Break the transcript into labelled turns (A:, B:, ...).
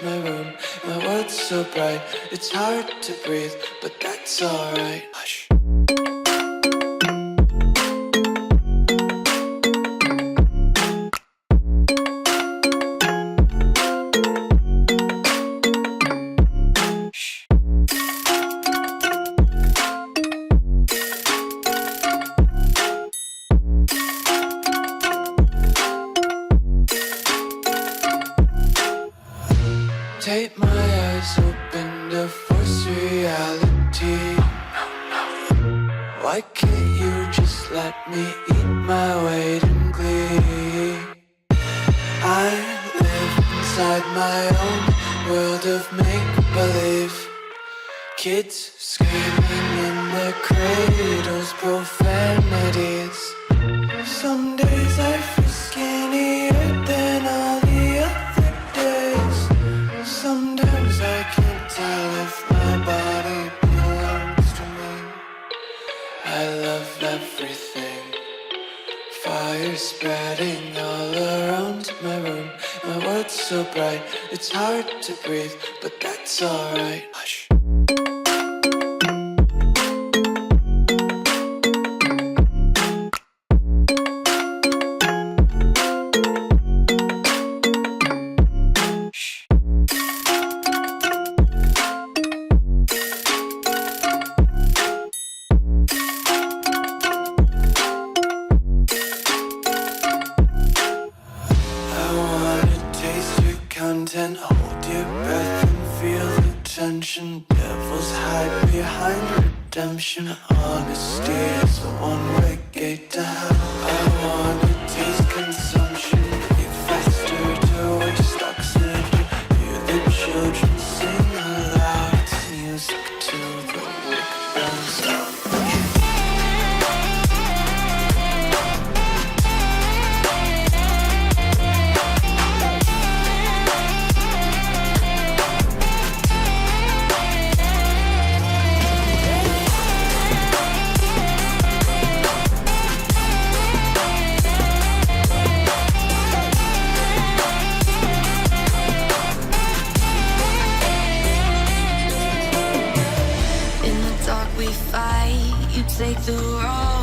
A: my room. My world's so bright, it's hard to breathe, but that's alright. Hush. Take my eyes open to force reality. Why can't you just let me eat my weight in glee? I live inside my own world of make-believe. Kids screaming in their cradles, profanities. Some days I feel skinnier than all the other days. Sometimes I can't tell if my body belongs to me. I love everything. Fire spreading all around my room. My world's so bright, it's hard to breathe, but that's alright. Hush. Hold your breath and feel the tension. Devils hide behind redemption. Honesty is a one-way gate to hell. I wanna taste consumption. Be faster to waste oxygen. Hear the children sing aloud. It's music to the wick burns out.
B: Take the road.